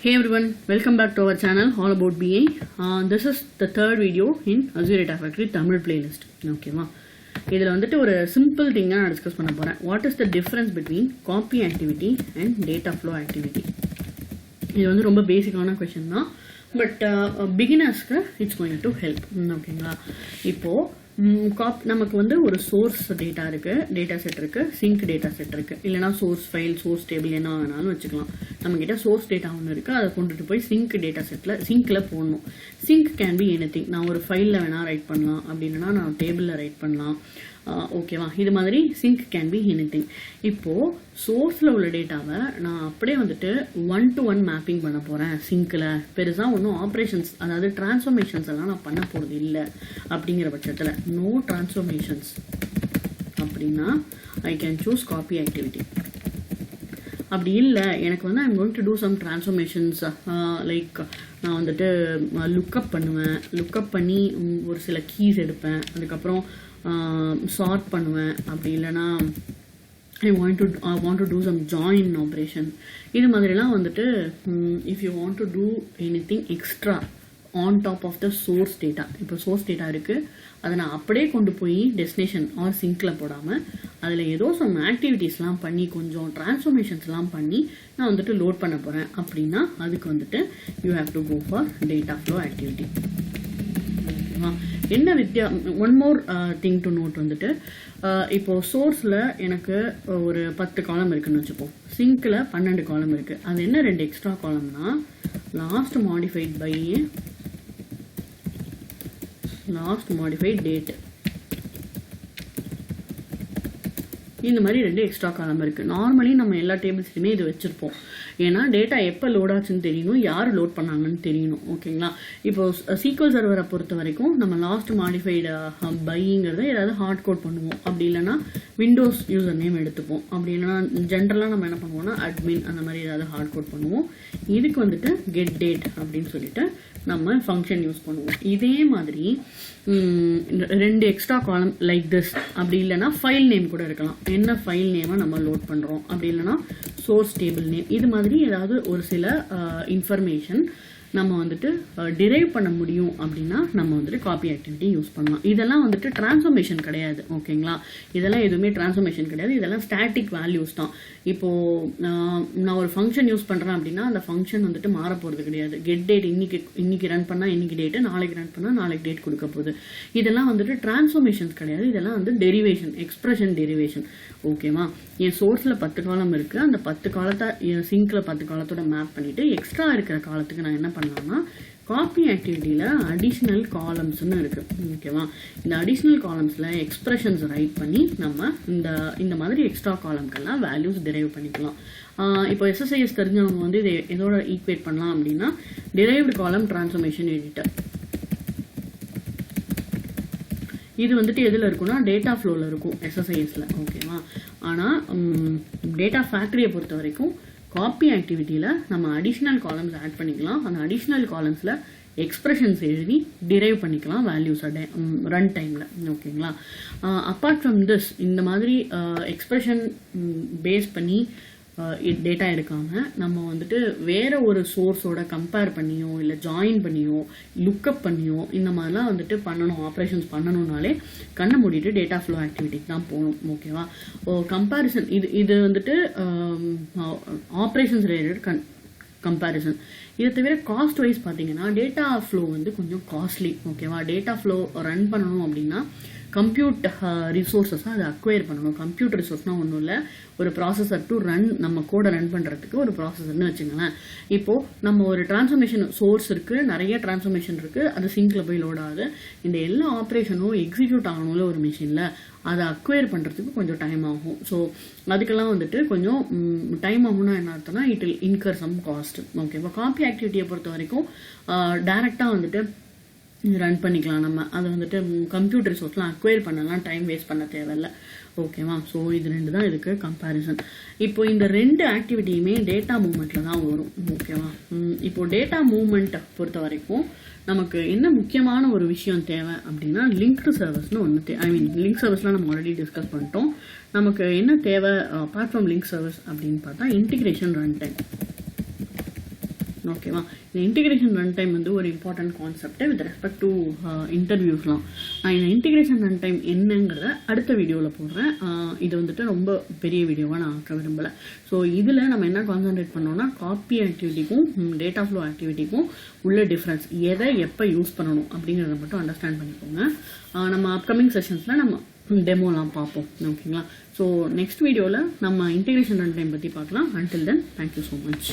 Hey everyone, welcome back to our channel all about BA. This is the third video in Azure Data Factory Tamil playlist. Okay ma. இதில் வந்துட்டு ஒரு simple thing நான் discuss பண்ண போறேன். What is the difference between copy activity and data flow activity? இது வந்து ரொம்ப பேசிக்கான क्वेश्चन தான். பட் பிகினர்ஸ்க்கு இட்ஸ் கோயிங் டு ஹெல்ப். ஓகேங்களா? இப்போ நமக்கு வந்து ஒரு சோர்ஸ் டேட்டா இருக்கு, டேட்டா செட் இருக்கு, சிங்க் டேட்டா செட் இருக்கு, இல்லைனா சோர்ஸ் ஃபைல், சோர்ஸ் டேபிள் என்ன வேணாலும் வச்சுக்கலாம். நம்ம கிட்ட சோர்ஸ் டேட்டா ஒன்று இருக்கு, அதை கொண்டுட்டு போய் சிங்க் டேட்டா செட்ல சிங்க்ல போடணும். Sync can be anything. நான் ஒரு ஃபைல்ல வேணா ரைட் பண்ணலாம், அப்படின்னா நான் டேபிள்ல ரைட் பண்ணலாம். ஓகேவா? இது மாதிரி சிங்க் கேன் பி எனிதிங். இப்போ சோர்ஸ்ல உள்ள டேட்டாவை நான் அப்படியே வந்துட்டு 1-to-1 மேப்பிங் பண்ண போறேன் சிங்க்ல. பெருசா ஒன்றும் ஆப்ரேஷன்ஸ், அதாவது டிரான்ஸ்ஃபர்மேஷன்ஸ் எல்லாம் நான் பண்ண போறது இல்லை. அப்படிங்கிற பட்சத்தில் நோ டிரான்ஸ்ஃபர்மேஷன்ஸ் அப்படின்னா I can choose copy activity. அப்படி இல்லை, எனக்கு வந்து I'm going to do some transformations, like நான் வந்துட்டு லுக்கப் பண்ணுவேன், லுக்கப் பண்ணி ஒரு சில கீஸ் எடுப்பேன், அதுக்கப்புறம் சார்ட் பண்ணுவேன். அப்படி இல்லைன்னா I want to do some join operation. இது மாதிரிலாம் வந்துட்டு if you want to do anything extra on top of the source data, இப்போ source data இருக்கு, அதை நான் அப்படியே கொண்டு போய் டெஸ்டினேஷன் ஆர் சிங்க்ல போடாம அதில் ஏதோ சம் ஆக்டிவிட்டிஸ்லாம் பண்ணி கொஞ்சம் டிரான்ஸ்ஃபர்மேஷன்ஸ்லாம் பண்ணி நான் வந்துட்டு லோட் பண்ண போறேன் அப்படின்னா அதுக்கு வந்துட்டு you have to go for data flow activity. என்ன one more thing to note வந்துட்டு, இப்போ சோர்ஸ்ல எனக்கு ஒரு 10 காலம் இருக்குன்னு வச்சுப்போம், சிங்க்ல 12 காலம் இருக்கு. அது என்ன 2 எக்ஸ்ட்ரா காலம்னா லாஸ்ட் மாடிஃபைட் டேட், இந்த மாதிரி 2 எக்ஸ்ட்ரா காலம் இருக்கு. நார்மலி நம்ம எல்லா டேபிள்ஸ்லையுமே இது வச்சிருப்போம். ஏன்னா டேட்டா எப்போ லோட் ஆச்சுன்னு தெரியணும், யார் லோட் பண்ணாங்கன்னு தெரியணும். ஓகேங்களா? இப்போ சீக்வல் சர்வரை பொறுத்த வரைக்கும் நம்ம லாஸ்ட் மாடிஃபைடு பைங்கிறத ஏதாவது ஹார்ட் கோட் பண்ணுவோம். அப்படி இல்லைன்னா விண்டோஸ் யூசர் நேம் எடுத்துப்போம். அப்படி இல்லைன்னா ஜென்ரலாக நம்ம என்ன பண்ணுவோம்னா அட்மின் அந்த மாதிரி ஏதாவது ஹார்ட் கோட் பண்ணுவோம். இதுக்கு வந்துட்டு கெட் டேட் அப்படின்னு சொல்லிட்டு நம்ம ஃபங்க்ஷன் யூஸ் பண்ணுவோம். இதே மாதிரி 2 எக்ஸ்ட்ரா காலம் லைக் திஸ். அப்படி இல்லைன்னா ஃபைல் நேம் கூட இருக்கலாம், என்ன ஃபைல் நேமை நம்ம லோட் பண்றோம். அப்படி இல்லைன்னா சோர்ஸ் டேபிள் நேம், இது மாதிரி ஏதாவது ஒரு சில இன்ஃபர்மேஷன் நம்ம வந்துட்டு டிரைவ் பண்ண முடியும் அப்படின்னா நம்ம வந்துட்டு காப்பி ஆக்டிவிட்டி யூஸ் பண்ணலாம். இதெல்லாம் வந்துட்டு டிரான்ஸ்ஃபர்மேஷன் கிடையாது. ஓகேங்களா? இதெல்லாம் எதுவுமே டிரான்ஸ்ஃபர்மேஷன் கிடையாது, இதெல்லாம் ஸ்டாட்டிக் வேல்யூஸ் தான். இப்போ நான் ஒரு ஃபங்க்ஷன் யூஸ் பண்றேன் அப்படின்னா அந்த ஃபங்க்ஷன் வந்துட்டு மாற போறது கிடையாது. கெட் டேட் இன்னைக்கு ரன் பண்ணா இன்னைக்கு டேட், நாளைக்கு ரன் பண்ணா நாளைக்கு டேட் கொடுக்க போகுது. இதெல்லாம் வந்துட்டு டிரான்ஸ்ஃபர்மேஷன்ஸ் கிடையாது, இதெல்லாம் வந்து டெரிவேஷன், எக்ஸ்பிரஷன் டெரிவேஷன். ஓகேவா? என் சோர்ஸ்ல 10 காலம் இருக்கு, அந்த 10 காலத்தை என் சிங்க்ல 10 காலத்தோட மேப் பண்ணிட்டு எக்ஸ்ட்ரா இருக்கிற காலத்துக்கு நான் என்ன பண்ணலாம்னா காப்பி ஆக்டிவிட்டியில அடிஷனல் காலம்ஸ்ன்னு இருக்கு. ஓகேவா? இந்த அடிஷனல் காலம்ஸ்ல எக்ஸ்பிரஷன்ஸ் ரைட் பண்ணி நம்ம இந்த மாதிரி எக்ஸ்ட்ரா காலம்கெல்லாம் வேல்யூஸ் டிரைவ் பண்ணிக்கலாம். இப்போ SSIS தெரிஞ்சவங்க வந்து இதை எதோட ஈக்குவேட் பண்ணலாம் அப்படின்னா டிரைவ்டு காலம் டிரான்ஸ்ஃபர்மேஷன் எடிட்டர். இது வந்துட்டு எதுல இருக்கும்னா டேட்டா ஃப்ளோல இருக்கும் SSISல. ஓகேவா? ஆனா டேட்டா ஃபேக்டரியை பொறுத்த வரைக்கும் காப்பி ஆக்டிவிட்டியில நம்ம அடிஷனல் காலம்ஸ் ஆட் பண்ணிக்கலாம். அந்த அடிஷனல் காலம்ஸ்ல எக்ஸ்பிரஷன்ஸ் எழுதி டிரைவ் பண்ணிக்கலாம் வேல்யூஸ் ரன் டைம்ல. ஓகேங்களா? அப்பார்ட் ஃப்ரம் திஸ், இந்த மாதிரி எக்ஸ்பிரஷன் பேஸ் பண்ணி டேட்டா எடுக்காம நம்ம வந்துட்டு வேற ஒரு சோர்ஸோட கம்பேர் பண்ணியோ இல்லை ஜாயின் பண்ணியோ லுக்கப் பண்ணியோ இந்த மாதிரிலாம் வந்துட்டு பண்ணணும், ஆப்ரேஷன்ஸ் பண்ணணும்னாலே கண்ணை மூடிட்டு டேட்டா ஃப்ளோ ஆக்டிவிட்டிக்கு தான் போகணும். ஓகேவா? கம்பேரிசன் இது வந்துட்டு ஆப்ரேஷன்ஸ் ரிலேட்டட் கம்பேரிசன். இதை தவிர காஸ்ட் வைஸ் பார்த்தீங்கன்னா டேட்டா ஃப்ளோ வந்து கொஞ்சம் காஸ்ட்லி. ஓகேவா? டேட்டா ஃப்ளோ ரன் பண்ணணும் அப்படின்னா கம்ப்யூட் ரிசோர்ஸஸ் அதை அக்வயர் பண்ணணும். கம்ப்யூட் ரிசோர்ஸ்னா ஒன்றும் இல்லை, ஒரு ப்ராசஸர் டு ரன், நம்ம கோடை ரன் பண்ணுறதுக்கு ஒரு ப்ராசஸர்னு வச்சுங்களேன். இப்போ நம்ம ஒரு டிரான்ஸ்ஃபர்மேஷன் சோர்ஸ் இருக்கு, நிறைய டிரான்ஸ்ஃபர்மேஷன் இருக்கு, அது சிங்க்ல போய் லோட் ஆகுது. இந்த எல்லா ஆப்ரேஷனும் எக்ஸிக்யூட் ஆகணும்ல ஒரு மிஷின்ல, அதை அக்வயர் பண்ணுறதுக்கு கொஞ்சம் டைம் ஆகும். ஸோ அதுக்கெல்லாம் வந்துட்டு கொஞ்சம் டைம் ஆகும்னா என்ன அர்த்தம்னா it will incur some cost. ஓகேவா? காப்பி ஆக்டிவிட்டியை பொறுத்த வரைக்கும் டைரக்டாக வந்துட்டு ரன் பண்ணிக்கலாம். நம்ம அதை வந்துட்டு கம்ப்யூட்டர் ரிசோர்ஸ்லாம் அக்வயர் பண்ணலாம், டைம் வேஸ்ட் பண்ண தேவையில்லை. ஓகேவா? ஸோ இது 2 தான் இதுக்கு கம்பேரிசன். இப்போ இந்த 2 ஆக்டிவிட்டியுமே டேட்டா மூவ்மெண்ட்ல தான் வரும். ஓகேவா? இப்போ டேட்டா மூவ்மெண்ட் பொறுத்த வரைக்கும் நமக்கு என்ன முக்கியமான ஒரு விஷயம் தேவை அப்படின்னா லிங்க்டு சர்வீஸ்னு ஒன்று லிங்க் சர்வீஸ்லாம் நம்ம ஆல்ரெடி டிஸ்கஸ் பண்ணிட்டோம். நமக்கு என்ன தேவை அப்பார்ட் ஃப்ரம் லிங்க் சர்வீஸ் அப்படின்னு பார்த்தா இன்டிகிரேஷன் ரன் டைம். ஓகேவா. இந்த இன்டிகிரேஷன் ரன் டைம் வந்து ஒரு important concept with respect to இன்டர்வியூஸ்லாம். நான் இந்த இன்டிகிரேஷன் ரன் டைம் என்னங்கிறத அடுத்த வீடியோவில் போடுறேன். இது வந்துட்டு ரொம்ப பெரிய வீடியோவாக நான் ஆக்க விரும்பலை. ஸோ இதில் நம்ம என்ன கான்சன்ட்ரேட் பண்ணோம்னா காப்பி ஆக்டிவிட்டிக்கும் டேட்டா ஃப்ளோ ஆக்டிவிட்டிக்கும் உள்ள டிஃப்ரென்ஸ், எதை எப்போ யூஸ் பண்ணணும் அப்படிங்கிறத மட்டும் அண்டர்ஸ்டாண்ட் பண்ணிக்கோங்க. நம்ம அப்கமிங் செஷன்ஸில் நம்ம டெமோலாம் பார்ப்போம். ஓகேங்களா. ஸோ நெக்ஸ்ட் வீடியோவில் நம்ம இன்டிகிரேஷன் ரன் டைம் பற்றி பார்க்கலாம். Until then thank you so much.